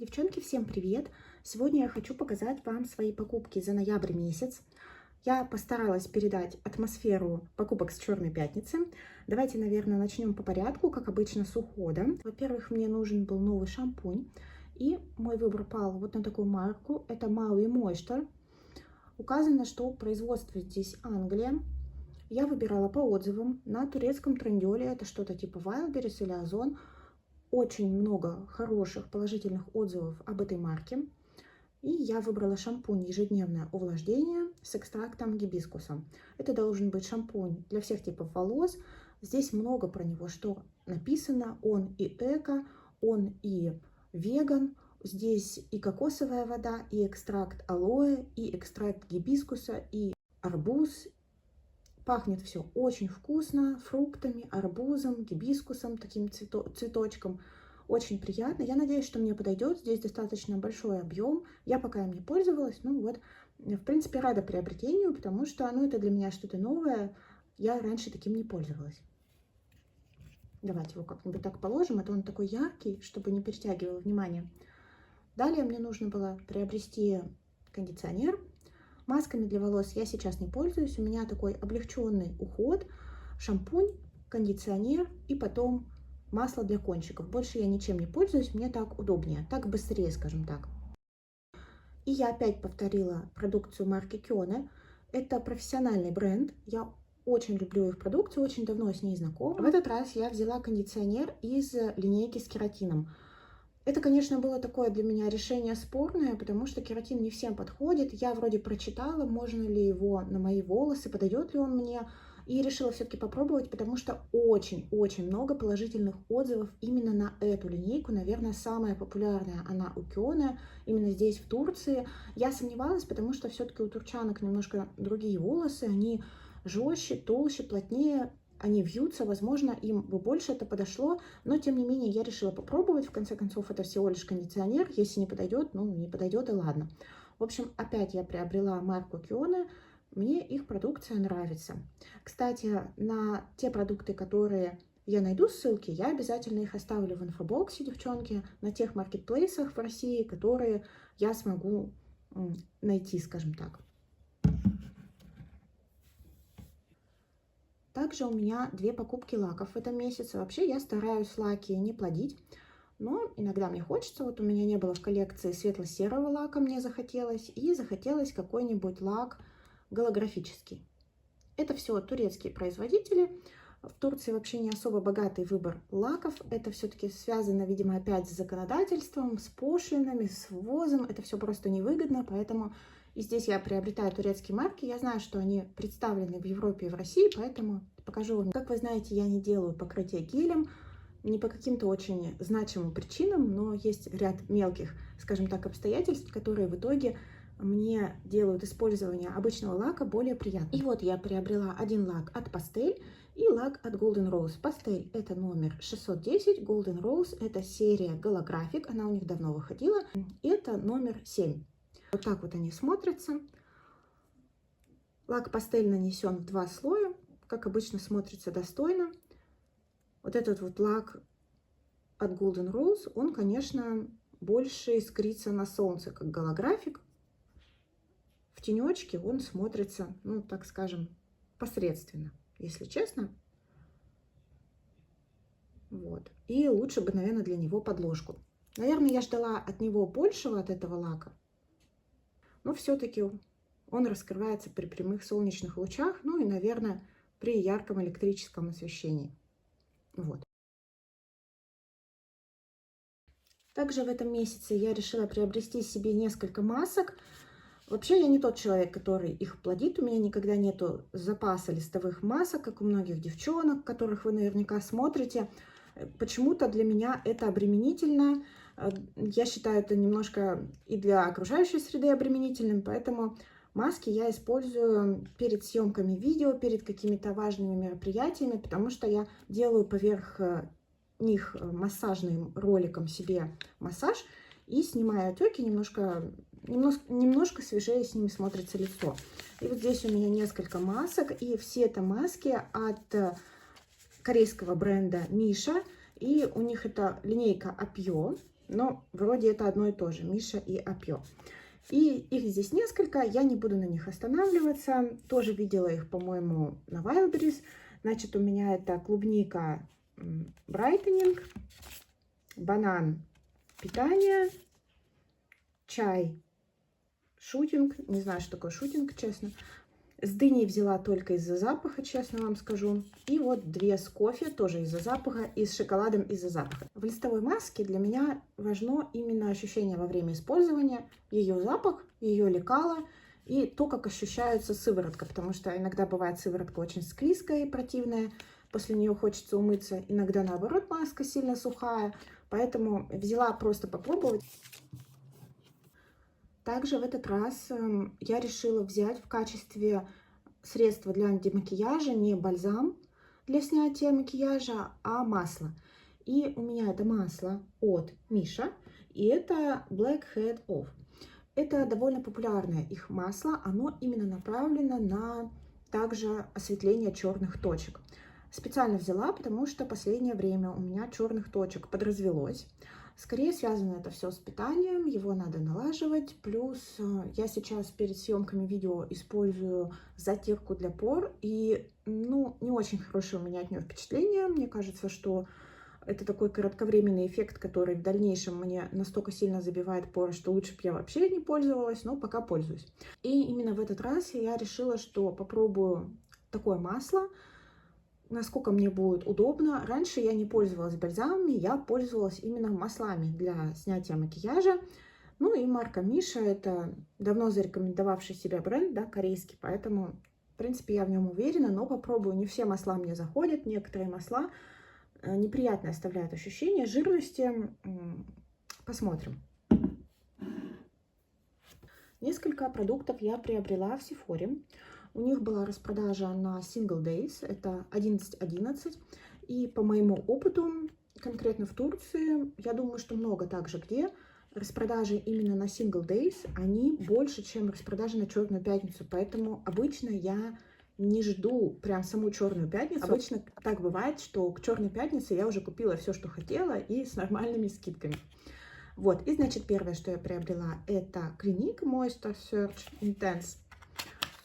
Девчонки, всем привет! Сегодня я хочу показать вам свои покупки за ноябрь месяц. Я постаралась передать атмосферу покупок с Черной пятницы. Давайте, наверное, начнем по порядку, как обычно, с ухода. Во-первых, мне нужен был новый шампунь, и мой выбор пал вот на такую марку. Это Maui Moisture. Указано, что производство здесь Англия. Я выбирала по отзывам на турецком Тренделе. Это что-то типа Wildberries или Озон. Очень много хороших положительных отзывов об этой марке. И я выбрала шампунь «Ежедневное увлажнение» с экстрактом гибискуса. Это должен быть шампунь для всех типов волос. Здесь много про него что написано. Он и эко, он и веган. Здесь и кокосовая вода, и экстракт алоэ, и экстракт гибискуса, и арбуз. Пахнет все очень вкусно, фруктами, арбузом, гибискусом, таким цветочком. Очень приятно. Я надеюсь, что мне подойдет. Здесь достаточно большой объем. Я пока им не пользовалась. Ну вот, в принципе, рада приобретению, потому что это для меня что-то новое. Я раньше таким не пользовалась. Давайте его как-нибудь так положим, а то он такой яркий, чтобы не перетягивал внимание. Далее мне нужно было приобрести кондиционер. Масками для волос я сейчас не пользуюсь. У меня такой облегченный уход. Шампунь, кондиционер и потом масло для кончиков. Больше я ничем не пользуюсь. Мне так удобнее. Так быстрее, скажем так. И я опять повторила продукцию марки Кёне. Это профессиональный бренд. Я очень люблю их продукцию. Очень давно с ней знакома. В этот раз я взяла кондиционер из линейки с кератином. Это, конечно, было такое для меня решение спорное, потому что кератин не всем подходит. Я вроде прочитала, можно ли его на мои волосы, подойдет ли он мне. И решила все-таки попробовать, потому что очень-очень много положительных отзывов именно на эту линейку. Наверное, самая популярная она у Кёне, именно здесь, в Турции. Я сомневалась, потому что все-таки у турчанок немножко другие волосы. Они жестче, толще, плотнее. Они вьются, возможно, им бы больше это подошло, но тем не менее я решила попробовать. В конце концов, это всего лишь кондиционер. Если не подойдет, не подойдет и ладно. В общем, опять я приобрела марку Кёне. Мне их продукция нравится. Кстати, на те продукты, которые я найду ссылки, я обязательно их оставлю в инфобоксе, девчонки, на тех маркетплейсах в России, которые я смогу найти, скажем так. Также у меня 2 покупки лаков в этом месяце. Вообще я стараюсь лаки не плодить, но иногда мне хочется. Вот у меня не было в коллекции светло-серого лака, мне захотелось. И захотелось какой-нибудь лак голографический. Это все турецкие производители. В Турции вообще не особо богатый выбор лаков. Это все-таки связано, видимо, опять с законодательством, с пошлинами, с ввозом. Это все просто невыгодно, поэтому... И здесь я приобретаю турецкие марки. Я знаю, что они представлены в Европе и в России, поэтому покажу вам. Как вы знаете, я не делаю покрытие гелем, не по каким-то очень значимым причинам, но есть ряд мелких, скажем так, обстоятельств, которые в итоге мне делают использование обычного лака более приятным. И вот я приобрела один лак от Pastel и лак от Golden Rose. Pastel это номер 610, Golden Rose это серия Golographic, она у них давно выходила, и это номер 7. Вот так вот они смотрятся. Лак пастель нанесен в 2 слоя. Как обычно, смотрится достойно. Вот этот вот лак от Golden Rose, он, конечно, больше искрится на солнце, как голографик. В тенечке он смотрится, так скажем, посредственно, если честно. Вот. И лучше бы, наверное, для него подложку. Наверное, я ждала от него большего, от этого лака. Но все-таки он раскрывается при прямых солнечных лучах, и, наверное, при ярком электрическом освещении. Вот. Также в этом месяце я решила приобрести себе несколько масок. Вообще я не тот человек, который их плодит. У меня никогда нету запаса листовых масок, как у многих девчонок, которых вы наверняка смотрите. Почему-то для меня это обременительно. Я считаю это немножко и для окружающей среды обременительным, поэтому маски я использую перед съемками видео, перед какими-то важными мероприятиями, потому что я делаю поверх них массажным роликом себе массаж и снимаю отеки, немножко свежее с ними смотрится лицо. И вот здесь у меня несколько масок, и все это маски от корейского бренда Миша, и у них это линейка Апьё. но вроде это одно и то же, Миша и Апьё. И их здесь несколько, я не буду на них останавливаться. Тоже видела их, по-моему, на Wildberries. Значит, у меня это клубника Brightening, банан питание, чай шутинг. Не знаю, что такое шутинг, честно. С дыней взяла только из-за запаха, честно вам скажу. И вот 2 с кофе, тоже из-за запаха, и с шоколадом из-за запаха. В листовой маске для меня важно именно ощущение во время использования, ее запах, ее лекало и то, как ощущается сыворотка. Потому что иногда бывает сыворотка очень склизкая и противная, после нее хочется умыться. Иногда наоборот маска сильно сухая, поэтому взяла просто попробовать. Также в этот раз я решила взять в качестве средства для антимакияжа не бальзам для снятия макияжа, а масло. И у меня это масло от Миша, и это Black Head Off. Это довольно популярное их масло, оно именно направлено на также осветление черных точек. Специально взяла, потому что в последнее время у меня черных точек подразвелось. Скорее связано это все с питанием, его надо налаживать. Плюс я сейчас перед съемками видео использую затирку для пор. И, ну, не очень хорошее у меня от нее впечатление. Мне кажется, что это такой кратковременный эффект, который в дальнейшем мне настолько сильно забивает поры, что лучше бы я вообще не пользовалась, но пока пользуюсь. И именно в этот раз я решила, что попробую такое масло, насколько мне будет удобно. Раньше я не пользовалась бальзамами, я пользовалась именно маслами для снятия макияжа. Ну и марка Миша, это давно зарекомендовавший себя бренд, да, корейский, поэтому, в принципе, я в нем уверена, но попробую. Не все масла мне заходят, некоторые масла неприятно оставляют ощущение жирности. Посмотрим. Несколько продуктов я приобрела в Sephora. У них была распродажа на Single Days, это 11.11. И по моему опыту, конкретно в Турции, я думаю, что много также где, распродажи именно на Single Days, они больше, чем распродажи на Черную пятницу. Поэтому обычно я не жду прям саму Черную пятницу. Обычно так бывает, что к Черной пятнице я уже купила все, что хотела, и с нормальными скидками. Вот, и значит, первое, что я приобрела, это Clinique Moisture Surge Intense.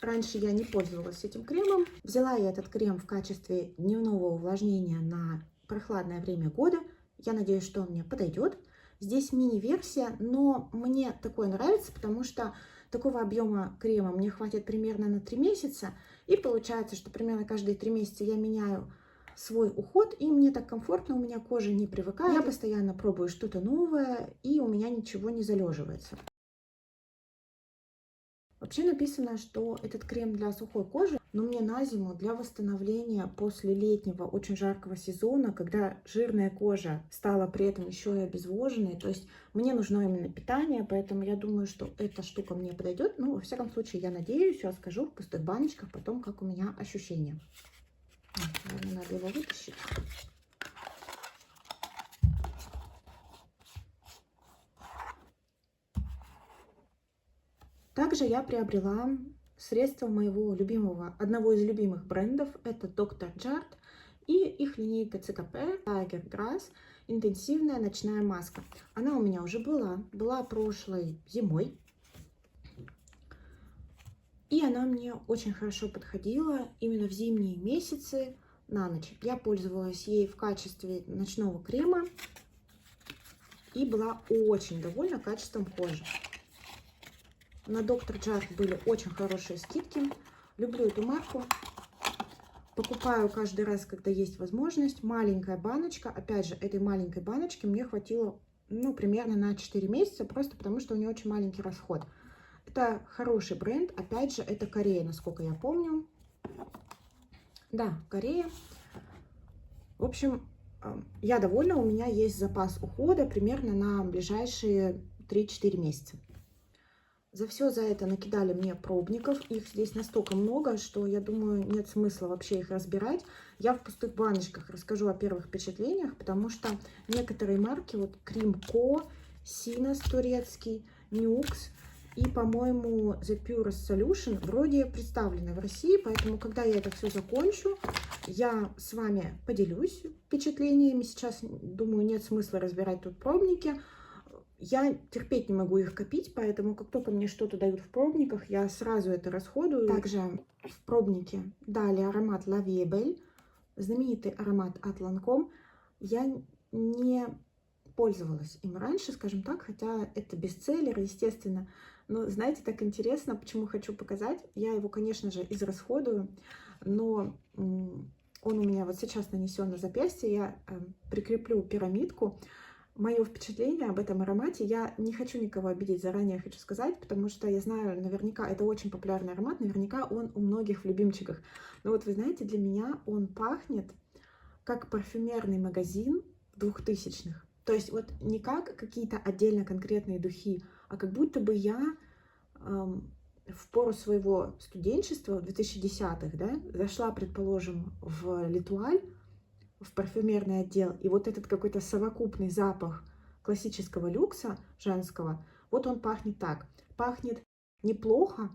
Раньше я не пользовалась этим кремом. Взяла я этот крем в качестве дневного увлажнения на прохладное время года. Я надеюсь, что он мне подойдет. Здесь мини-версия, но мне такое нравится, потому что такого объема крема мне хватит примерно на 3 месяца. И получается, что примерно каждые 3 месяца я меняю свой уход, и мне так комфортно, у меня кожа не привыкает. Я постоянно пробую что-то новое, и у меня ничего не залеживается. Вообще написано, что этот крем для сухой кожи, но мне на зиму для восстановления после летнего очень жаркого сезона, когда жирная кожа стала при этом еще и обезвоженной, то есть мне нужно именно питание, поэтому я думаю, что эта штука мне подойдет. Ну, во всяком случае, я надеюсь, я скажу в пустых баночках потом, как у меня ощущения. Наверное, надо его вытащить. Также я приобрела средства моего любимого, одного из любимых брендов, это Dr. Jart и их линейка CKP Tiger Grass интенсивная ночная маска. Она у меня уже была прошлой зимой, и она мне очень хорошо подходила именно в зимние месяцы на ночь. Я пользовалась ей в качестве ночного крема и была очень довольна качеством кожи. На Dr. Jart были очень хорошие скидки. Люблю эту марку. Покупаю каждый раз, когда есть возможность. Маленькая баночка. Опять же, этой маленькой баночки мне хватило, ну, примерно на 4 месяца, просто потому что у нее очень маленький расход. Это хороший бренд. Опять же, это Корея, насколько я помню. Да, Корея. В общем, я довольна. У меня есть запас ухода примерно на ближайшие 3-4 месяца. За все за это накидали мне пробников. Их здесь настолько много, что я думаю, нет смысла вообще их разбирать. Я в пустых баночках расскажу о первых впечатлениях, потому что некоторые марки, вот Кримко, Синос турецкий, Нюкс и, по-моему, The Purest Solution вроде представлены в России. Поэтому, когда я это все закончу, я с вами поделюсь впечатлениями. Сейчас, думаю, нет смысла разбирать тут пробники. Я терпеть не могу их копить, поэтому как только мне что-то дают в пробниках, я сразу это расходую. Также в пробнике дали аромат La Vie est Belle, знаменитый аромат от Lancôme. Я не пользовалась им раньше, скажем так, хотя это бестселлер, естественно. Но, знаете, так интересно, почему хочу показать. Я его, конечно же, израсходую, но он у меня вот сейчас нанесен на запястье. Я прикреплю пирамидку. Мое впечатление об этом аромате, я не хочу никого обидеть, заранее хочу сказать, потому что я знаю, наверняка, это очень популярный аромат, наверняка он у многих в любимчиках. Но вот вы знаете, для меня он пахнет как парфюмерный магазин 2000-х. То есть вот не как какие-то отдельно конкретные духи, а как будто бы я в пору своего студенчества, в 2010-х, да, зашла, предположим, в Летуаль, в парфюмерный отдел, и вот этот какой-то совокупный запах классического люкса женского, вот он пахнет так. Пахнет неплохо,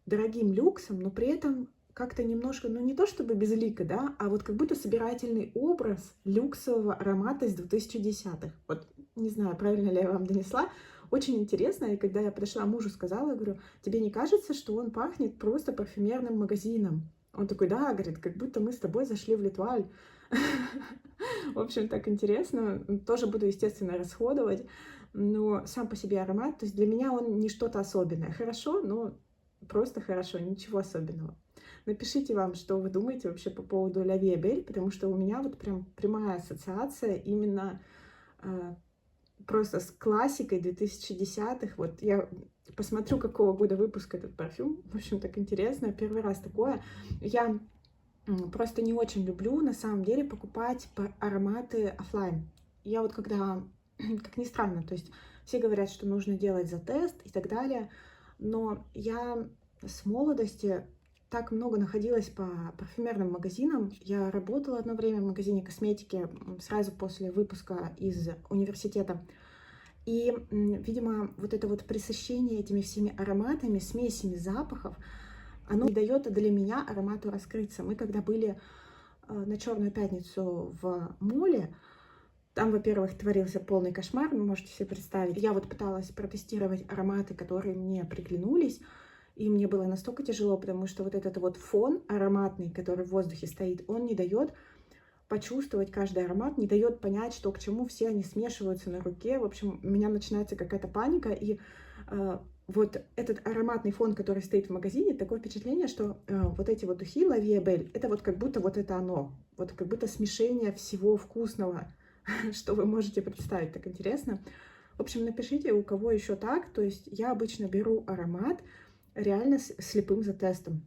дорогим люксом, но при этом как-то немножко, ну не то чтобы безлико, да, а вот как будто собирательный образ люксового аромата из 2010-х. Вот не знаю, правильно ли я вам донесла. Очень интересно, и когда я подошла мужу, сказала, говорю, тебе не кажется, что он пахнет просто парфюмерным магазином? Он такой, да, говорит, как будто мы с тобой зашли в Летуаль. В общем, так интересно. Тоже буду, естественно, расходовать. Но сам по себе аромат, то есть для меня он не что-то особенное. Хорошо, но просто хорошо, ничего особенного. Напишите вам, что вы думаете вообще по поводу La Vie est Belle, потому что у меня вот прям прямая ассоциация именно просто с классикой 2010-х. Вот я посмотрю, какого года выпуска этот парфюм. В общем, так интересно. Первый раз такое. Я просто не очень люблю, на самом деле, покупать ароматы оффлайн. Я вот когда, как ни странно, то есть все говорят, что нужно делать за тест и так далее, но я с молодости так много находилась по парфюмерным магазинам. Я работала одно время в магазине косметики сразу после выпуска из университета. И, видимо, вот это вот пресыщение этими всеми ароматами, смесями запахов, оно не дает для меня аромату раскрыться. Мы когда были на Черную пятницу в моле, там, во-первых, творился полный кошмар, вы можете себе представить. Я вот пыталась протестировать ароматы, которые мне приглянулись, и мне было настолько тяжело, потому что вот этот вот фон ароматный, который в воздухе стоит, он не дает почувствовать каждый аромат, не дает понять, что к чему, все они смешиваются на руке. В общем, у меня начинается какая-то паника, и вот этот ароматный фон, который стоит в магазине, такое впечатление, что вот эти вот духи La Vie est Belle, это вот как будто вот это оно, вот как будто смешение всего вкусного, что вы можете представить, так интересно. В общем, напишите, у кого еще так, то есть я обычно беру аромат реально слепым за тестом.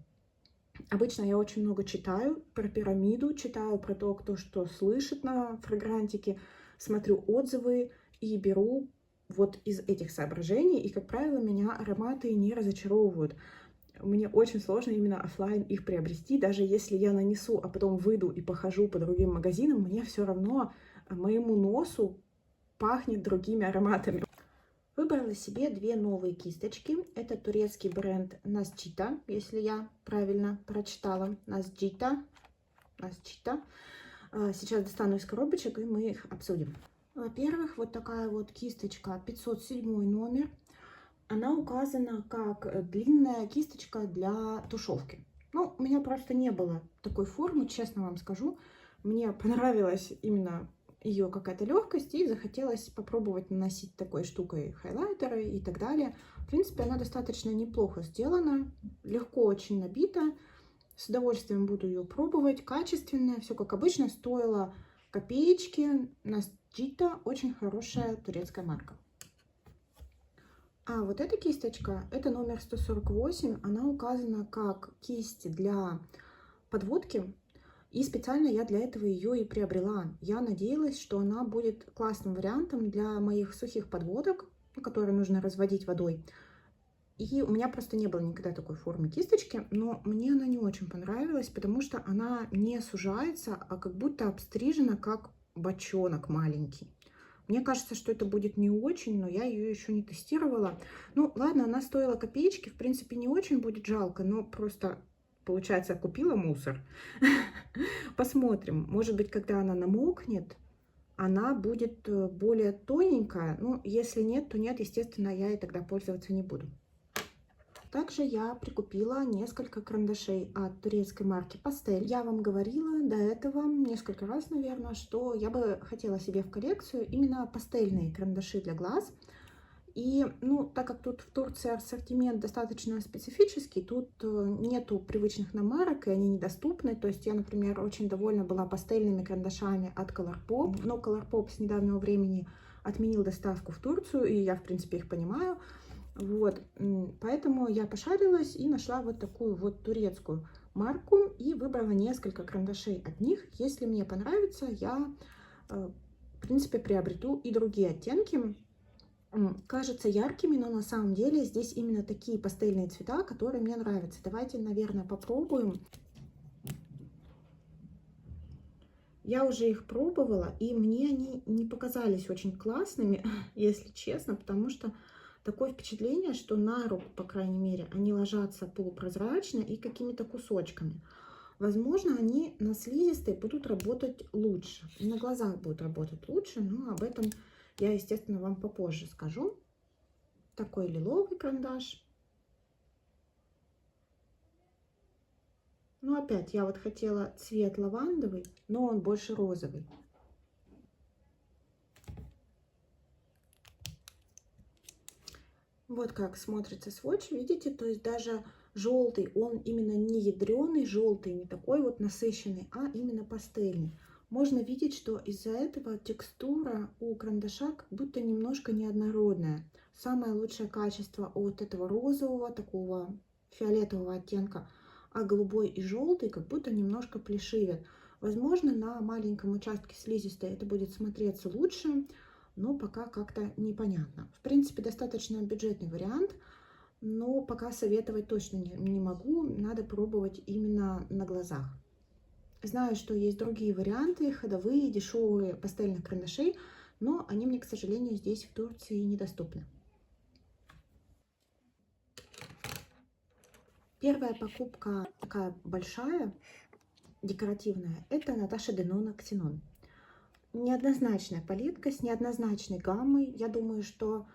Обычно я очень много читаю про пирамиду, читаю про то, кто что слышит на фрагрантике, смотрю отзывы и беру вот из этих соображений. И, как правило, меня ароматы не разочаровывают. Мне очень сложно именно офлайн их приобрести. Даже если я нанесу, а потом выйду и похожу по другим магазинам, мне все равно, моему носу пахнет другими ароматами. Выбрала себе две новые кисточки. Это турецкий бренд Nascita, если я правильно прочитала. Nascita. Сейчас достану из коробочек, и мы их обсудим. Во-первых, вот такая вот кисточка, 507 номер. Она указана как длинная кисточка для тушевки. Ну, у меня просто не было такой формы, честно вам скажу. Мне понравилась именно ее какая-то легкость, и захотелось попробовать наносить такой штукой хайлайтеры и так далее. В принципе, она достаточно неплохо сделана, легко очень набита. С удовольствием буду ее пробовать. Качественная, все как обычно, стоило копеечки. Nascita, очень хорошая турецкая марка. А вот эта кисточка, это номер 148, она указана как кисть для подводки. И специально я для этого ее и приобрела. Я надеялась, что она будет классным вариантом для моих сухих подводок, которые нужно разводить водой. И у меня просто не было никогда такой формы кисточки, но мне она не очень понравилась, потому что она не сужается, а как будто обстрижена, как бочонок маленький. Мне кажется, что это будет не очень, но я ее еще не тестировала. Ну, ладно, она стоила копеечки, в принципе, не очень будет жалко, но просто... Получается, купила мусор. Посмотрим. Может быть, когда она намокнет, она будет более тоненькая. Ну, если нет, то нет, естественно, я ей тогда пользоваться не буду. Также я прикупила несколько карандашей от турецкой марки Пастель. Я вам говорила до этого несколько раз, наверное, что я бы хотела себе в коллекцию именно пастельные карандаши для глаз. И, ну, так как тут в Турции ассортимент достаточно специфический, тут нету привычных нам марок, и они недоступны. То есть я, например, очень довольна была пастельными карандашами от Colourpop, но Colourpop с недавнего времени отменил доставку в Турцию, и я, в принципе, их понимаю. Вот, поэтому я пошарилась и нашла вот такую вот турецкую марку и выбрала несколько карандашей от них. Если мне понравится, я, в принципе, приобрету и другие оттенки. Кажутся яркими, но на самом деле здесь именно такие пастельные цвета, которые мне нравятся. Давайте, наверное, попробуем. Я уже их пробовала, и мне они не показались очень классными, если честно, потому что такое впечатление, что на руку, по крайней мере, они ложатся полупрозрачно и какими-то кусочками. Возможно, они на слизистой будут работать лучше, на глазах будут работать лучше, но об этом я, естественно, вам попозже скажу. Такой лиловый карандаш. Ну, опять, я вот хотела цвет лавандовый, но он больше розовый. Вот как смотрится сводч, видите, то есть даже желтый, он именно не ядреный желтый, не такой вот насыщенный, а именно пастельный. Можно видеть, что из-за этого текстура у карандаша как будто немножко неоднородная. Самое лучшее качество от этого розового, такого фиолетового оттенка, а голубой и желтый как будто немножко плешивят. Возможно, на маленьком участке слизистой это будет смотреться лучше, но пока как-то непонятно. В принципе, достаточно бюджетный вариант, но пока советовать точно не могу, надо пробовать именно на глазах. Знаю, что есть другие варианты, ходовые, дешевые пастельных карандашей, но они мне, к сожалению, здесь в Турции недоступны. Первая покупка такая большая, декоративная, это Natasha Denona Xenon. Неоднозначная палетка с неоднозначной гаммой. Я думаю, что,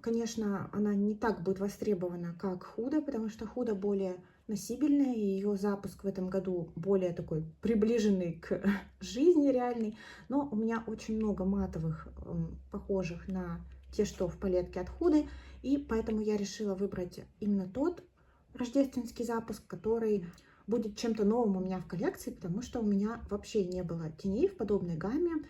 конечно, она не так будет востребована, как Худа, потому что Худа более носибельная, и ее запуск в этом году более такой приближенный к жизни реальной. Но у меня очень много матовых, похожих на те, что в палетке от Худы, и поэтому я решила выбрать именно тот рождественский запуск, который будет чем-то новым у меня в коллекции, потому что у меня вообще не было теней в подобной гамме.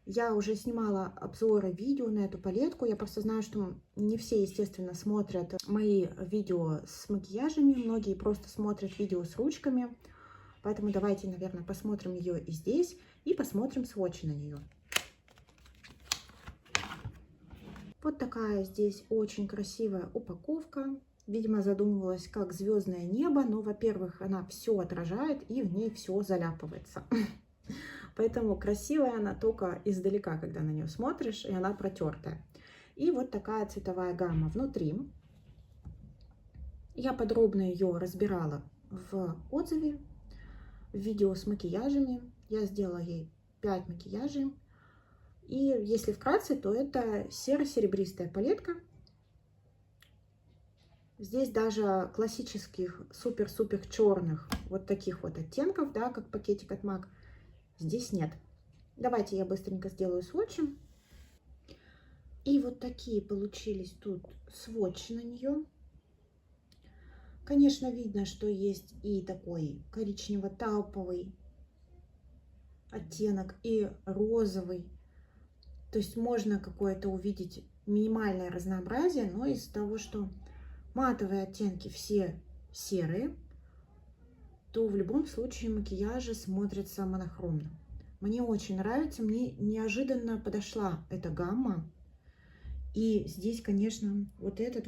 Я уже снимала обзоры, видео на эту палетку. Я просто знаю, что не все, естественно, смотрят мои видео с макияжами. Многие просто смотрят видео с ручками. Поэтому давайте, наверное, посмотрим ее и здесь. И посмотрим сводчи на нее. Вот такая здесь очень красивая упаковка. Видимо, задумывалась как звездное небо. Но, во-первых, она все отражает и в ней все заляпывается. Поэтому красивая она только издалека, когда на нее смотришь, и она протертая. И вот такая цветовая гамма внутри. Я подробно ее разбирала в отзыве, в видео с макияжами. Я сделала ей 5 макияжей. И если вкратце, то это серо-серебристая палетка. Здесь даже классических супер-супер черных вот таких вот оттенков, да, как пакетик от MAC, здесь нет. Давайте я быстренько сделаю сводчи. И вот такие получились тут сводчи на нее. Конечно, видно, что есть и такой коричнево-тауповый оттенок, и розовый. То есть можно какое-то увидеть минимальное разнообразие, но из-за того, что матовые оттенки все серые, то в любом случае макияжи смотрятся монохромно. Мне очень нравится, мне неожиданно подошла эта гамма. И здесь, конечно, вот этот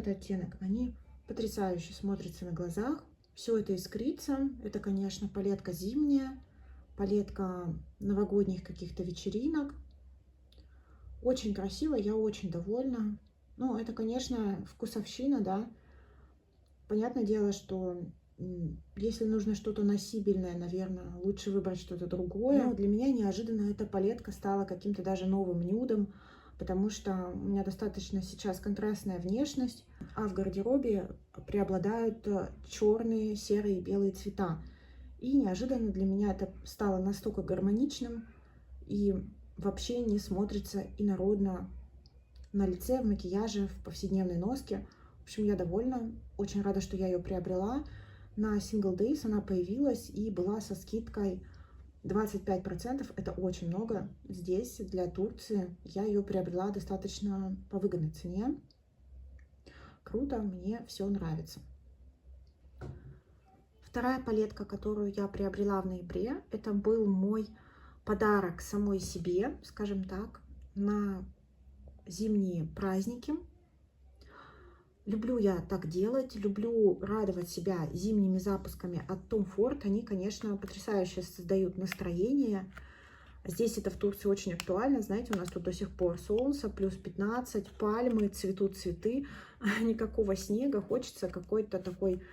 оттенок, они потрясающе смотрятся на глазах. Все это искрится. Это, конечно, палетка зимняя, палетка новогодних каких-то вечеринок. Очень красиво, я очень довольна. Ну, это, конечно, вкусовщина, да. Понятное дело, что Если нужно что-то носибельное, наверное, лучше выбрать что-то другое. Но для меня неожиданно эта палетка стала каким-то даже новым нюдом, потому что у меня достаточно сейчас контрастная внешность, а в гардеробе преобладают черные, серые и белые цвета. И неожиданно для меня это стало настолько гармоничным и вообще не смотрится инородно на лице, в макияже, в повседневной носке. В общем, я довольна, очень рада, что я ее приобрела. На Single Days она появилась и была со скидкой 25%. Это очень много. Здесь, для Турции, я ее приобрела достаточно по выгодной цене. Круто, мне все нравится. Вторая палетка, которую я приобрела в ноябре, это был мой подарок самой себе, скажем так, на зимние праздники. Люблю я так делать, люблю радовать себя зимними запусками от Tom Ford. Они, конечно, потрясающе создают настроение. Здесь это в Турции очень актуально. Знаете, у нас тут до сих пор солнце, плюс 15, пальмы, цветут цветы, никакого снега. Хочется какой-то такой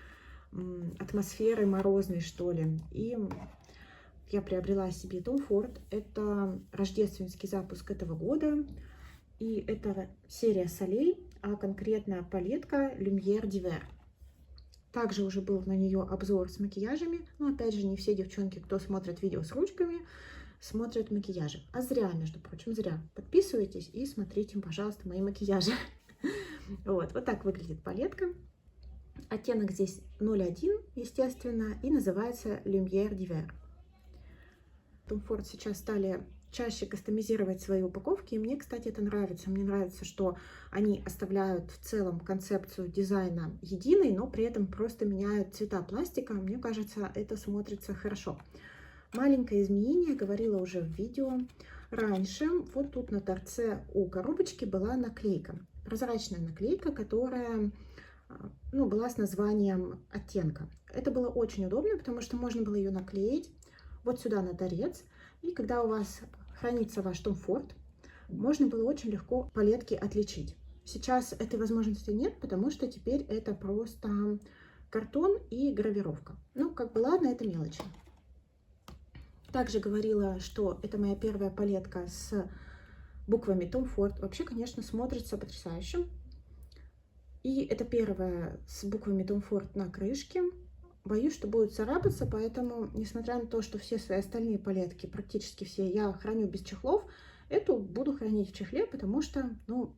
атмосферы морозной, что ли. И я приобрела себе Tom Ford. Это рождественский запуск этого года. И это серия солей, а конкретно палетка Lumière d'Hiver. Также уже был на нее обзор с макияжами. Но опять же, не все девчонки, кто смотрит видео с ручками, смотрят макияжи. А зря, между прочим, зря. Подписывайтесь и смотрите, пожалуйста, мои макияжи. Вот так выглядит палетка. Оттенок здесь 01, естественно, и называется Lumière d'Hiver. Tom Ford сейчас стали чаще кастомизировать свои упаковки, и мне, кстати, это нравится. Мне нравится, что они оставляют в целом концепцию дизайна единой, но при этом просто меняют цвета пластика. Мне кажется, это смотрится хорошо. Маленькое изменение, говорила уже в видео. Раньше вот тут на торце у коробочки была наклейка, прозрачная наклейка, которая была с названием оттенка. Это было очень удобно, потому что можно было ее наклеить вот сюда на торец, и когда у вас хранится ваш Tom Ford, можно было очень легко палетки отличить. Сейчас этой возможности нет, потому что теперь это просто картон и гравировка. Ну, ладно, это мелочи. Также говорила, что это моя первая палетка с буквами Tom Ford. Вообще, конечно, смотрится потрясающе. И это первая с буквами Tom Ford на крышке. Боюсь, что будет царапаться, поэтому, несмотря на то, что все свои остальные палетки, практически все, я храню без чехлов, эту буду хранить в чехле, потому что,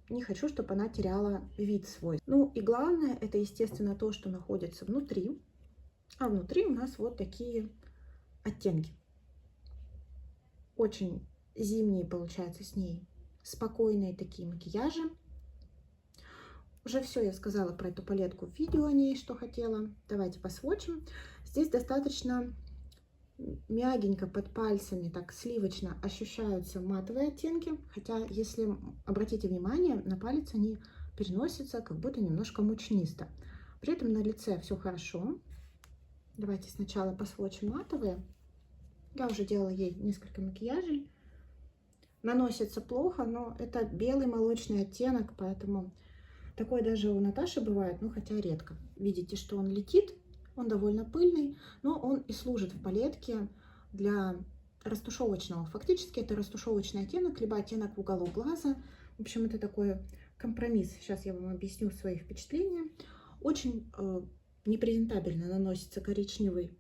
не хочу, чтобы она теряла вид свой. И главное, это, естественно, то, что находится внутри. А внутри у нас вот такие оттенки. Очень зимние, получается, с ней. Спокойные такие макияжи. Уже все я сказала про эту палетку в видео о ней, что хотела. Давайте посвотчим. Здесь достаточно мягенько под пальцами, так сливочно ощущаются матовые оттенки. Хотя, если обратите внимание, на палец они переносятся как будто немножко мучнисто. При этом на лице все хорошо. Давайте сначала посвотчим матовые. Я уже делала ей несколько макияжей. Наносится плохо, но это белый молочный оттенок, поэтому такой даже у Наташи бывает, хотя редко. Видите, что он летит, он довольно пыльный, но он и служит в палетке для растушевочного. Фактически это растушевочный оттенок, либо оттенок в уголок глаза. В общем, это такой компромисс. Сейчас я вам объясню свои впечатления. Очень непрезентабельно наносится коричневый.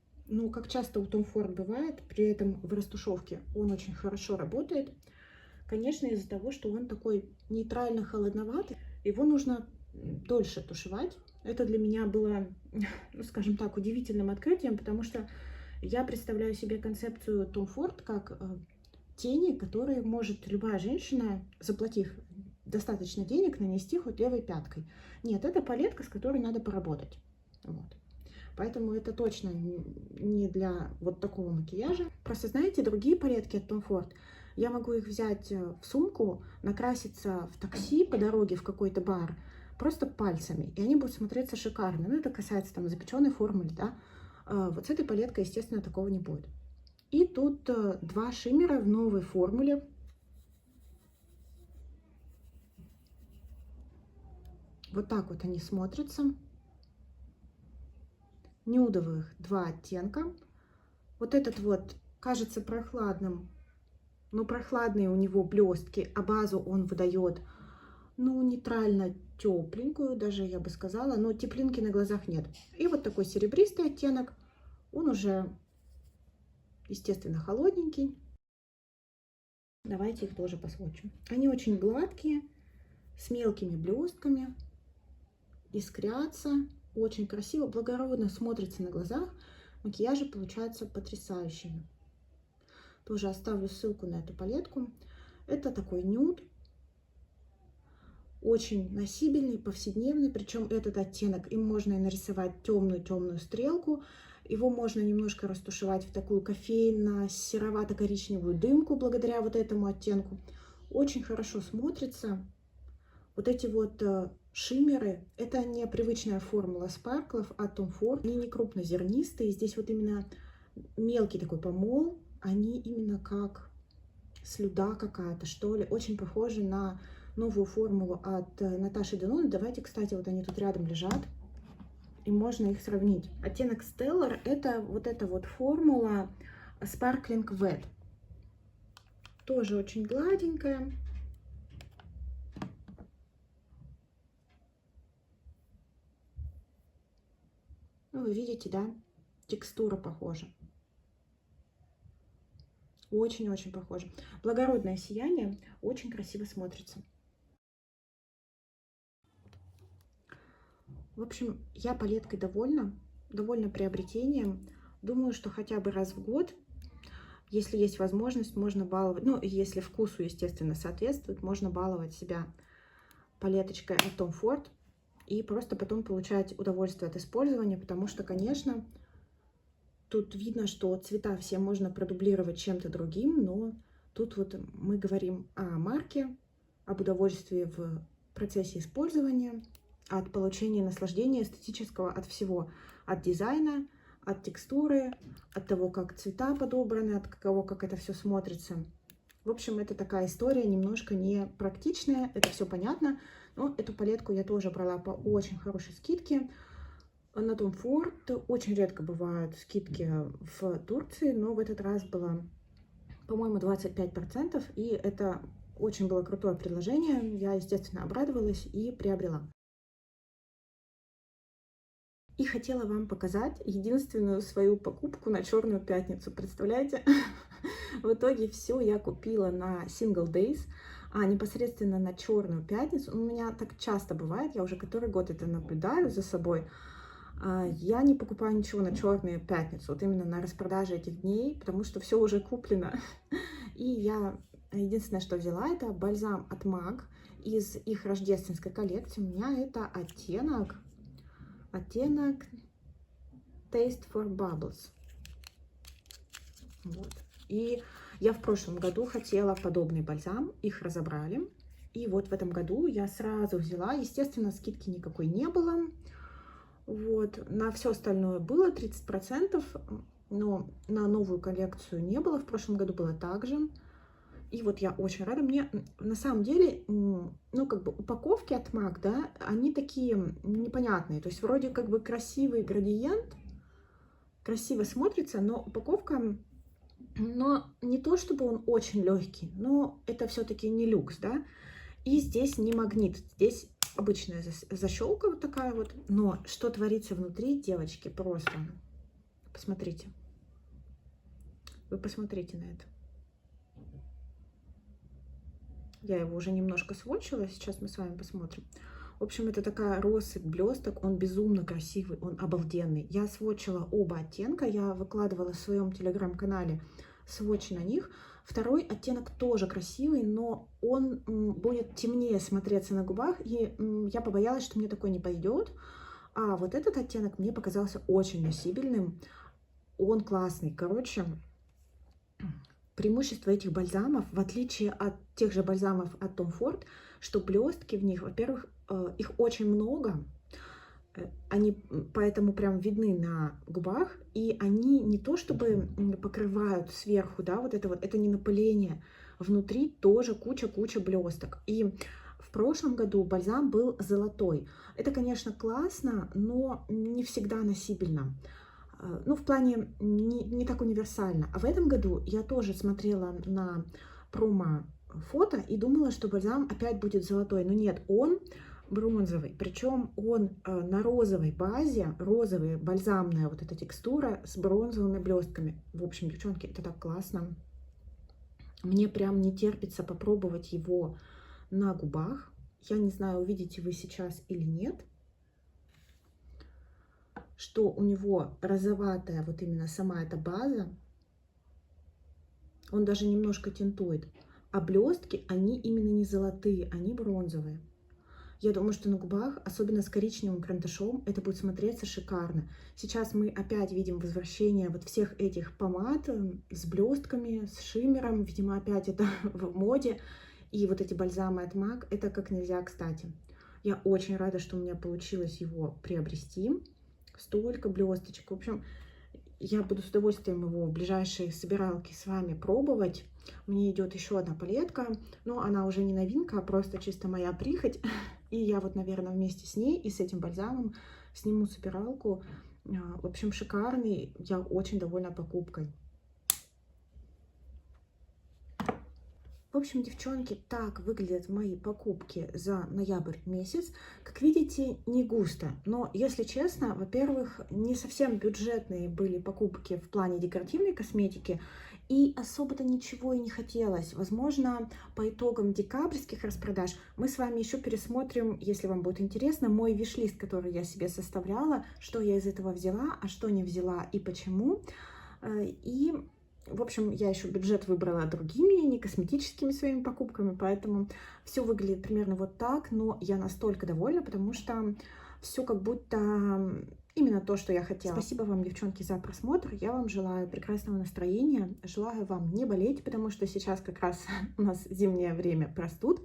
Как часто у Tom Ford бывает, при этом в растушевке он очень хорошо работает. Конечно, из-за того, что он такой нейтрально-холодноватый, его нужно дольше тушевать. Это для меня было, скажем так, удивительным открытием, потому что я представляю себе концепцию Tom Ford как тени, которые может любая женщина, заплатив достаточно денег, нанести хоть левой пяткой. Нет, это палетка, с которой надо поработать. Вот. Поэтому это точно не для вот такого макияжа. Просто, знаете, другие палетки от Tom Ford, я могу их взять в сумку, накраситься в такси по дороге в какой-то бар, просто пальцами, и они будут смотреться шикарно. Это касается там запеченной формулы, да. Вот с этой палеткой, естественно, такого не будет. И тут два шиммера в новой формуле. Вот так вот они смотрятся. нюдовых два оттенка. Вот этот вот кажется прохладным, но прохладные у него блестки, а базу он выдает, ну, нейтрально тепленькую, даже я бы сказала, но теплинки на глазах нет. И вот такой серебристый оттенок, он уже, естественно, холодненький. Давайте их тоже посмотрим. Они очень гладкие, с мелкими блестками, искрятся, очень красиво, благородно смотрится на глазах. Макияжи получаются потрясающими. Тоже оставлю ссылку на эту палетку. Это такой нюд, очень носибельный, повседневный, причем этот оттенок им можно и нарисовать темную-темную стрелку. Его можно немножко растушевать в такую кофейно-серовато-коричневую дымку благодаря вот этому оттенку. Очень хорошо смотрится. Вот эти вот шиммеры, это не привычная формула спарклов от Tom Ford. Они не крупнозернистые, здесь вот именно мелкий такой помол. Они именно как слюда какая-то, что ли. Очень похожи на новую формулу от Наташи Денон. Давайте, кстати, вот они тут рядом лежат, и можно их сравнить. Оттенок Stellar — это вот эта вот формула Sparkling Wet. Тоже очень гладенькая. Ну, вы видите, да? Текстура похожа. Очень-очень похоже. Благородное сияние, очень красиво смотрится. В общем, я палеткой довольна приобретением. Думаю, что хотя бы раз в год, если есть возможность, можно баловать, ну, если вкусу, естественно, соответствует, можно баловать себя палеточкой от Tom Ford и просто потом получать удовольствие от использования, потому что, конечно, тут видно, что цвета все можно продублировать чем-то другим, но тут вот мы говорим о марке, об удовольствии в процессе использования, от получения наслаждения эстетического от всего, от дизайна, от текстуры, от того, как цвета подобраны, от того, как это все смотрится. В общем, это такая история немножко не практичная, это все понятно, но эту палетку я тоже брала по очень хорошей скидке. На Tom Ford очень редко бывают скидки в Турции, но в этот раз было, по-моему, 25%, и это очень было крутое предложение. Я, естественно, обрадовалась и приобрела. И хотела вам показать единственную свою покупку на Черную пятницу. Представляете? В итоге все я купила на Single Days, а непосредственно на Черную пятницу. У меня так часто бывает, я уже который год это наблюдаю за собой. Я не покупаю ничего на Черную пятницу, вот именно на распродаже этих дней, потому что все уже куплено. И я единственное, что взяла, это бальзам от MAC из их рождественской коллекции. У меня это оттенок Taste for Bubbles. Вот. И я в прошлом году хотела подобный бальзам, их разобрали. И вот в этом году я сразу взяла, естественно, скидки никакой не было. Вот, на все остальное было 30%, но на новую коллекцию не было. В прошлом году было так же. И вот я очень рада. Мне на самом деле, ну, как бы упаковки от MAC, да, они такие непонятные. То есть вроде как бы красивый градиент, красиво смотрится, но упаковка, но не то чтобы он очень легкий, но это все-таки не люкс, да. И здесь не магнит, здесь обычная защелка вот такая вот. Но что творится внутри, девочки, просто посмотрите. Вы посмотрите на это. Я его уже немножко сводчила, сейчас мы с вами посмотрим. В общем, это такая россыпь блесток, он безумно красивый, он обалденный. Я сводчила оба оттенка, я выкладывала в своем телеграм-канале сводчи на них. Второй оттенок тоже красивый, но он будет темнее смотреться на губах, и я побоялась, что мне такой не пойдет. А вот этот оттенок мне показался очень носибельным, он классный. Короче, преимущество этих бальзамов, в отличие от тех же бальзамов от Tom Ford, что блестки в них, во-первых, их очень много, они поэтому прям видны на губах, и они не то чтобы покрывают сверху, да, вот это не напыление, внутри тоже куча блесток. И в прошлом году бальзам был золотой. Это, конечно, классно, но не всегда носибельно. Ну, в плане не так универсально. А в этом году я тоже смотрела на промо-фото и думала, что бальзам опять будет золотой. Но нет, он бронзовый. Причем он на розовой базе, розовая бальзамная вот эта текстура с бронзовыми блестками. В общем, девчонки, это так классно. Мне прям не терпится попробовать его на губах. Я не знаю, увидите вы сейчас или нет, что у него розоватая вот именно сама эта база. Он даже немножко тинтует. А блестки, они именно не золотые, они бронзовые. Я думаю, что на губах, особенно с коричневым карандашом, это будет смотреться шикарно. Сейчас мы опять видим возвращение вот всех этих помад с блестками, с шиммером. Видимо, опять это в моде. И вот эти бальзамы от MAC, это как нельзя кстати. Я очень рада, что у меня получилось его приобрести. Столько блесточек. В общем, я буду с удовольствием его в ближайшие собиралки с вами пробовать. Мне идет еще одна палетка, но она уже не новинка, а просто чисто моя прихоть. И я вот, наверное, вместе с ней и с этим бальзамом сниму собиралку. В общем, шикарный. Я очень довольна покупкой. В общем, девчонки, так выглядят мои покупки за ноябрь месяц. Как видите, не густо. Но, если честно, во-первых, не совсем бюджетные были покупки в плане декоративной косметики. И особо-то ничего и не хотелось. Возможно, по итогам декабрьских распродаж мы с вами еще пересмотрим, если вам будет интересно, мой виш-лист, который я себе составляла, что я из этого взяла, а что не взяла и почему. И... В общем, я еще бюджет выбрала другими, не косметическими своими покупками, поэтому все выглядит примерно вот так, но я настолько довольна, потому что все как будто именно то, что я хотела. Спасибо вам, девчонки, за просмотр, я вам желаю прекрасного настроения, желаю вам не болеть, потому что сейчас как раз у нас зимнее время простуд,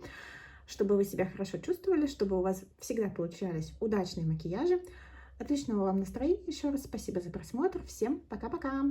чтобы вы себя хорошо чувствовали, чтобы у вас всегда получались удачные макияжи. Отличного вам настроения, еще раз спасибо за просмотр, всем пока-пока!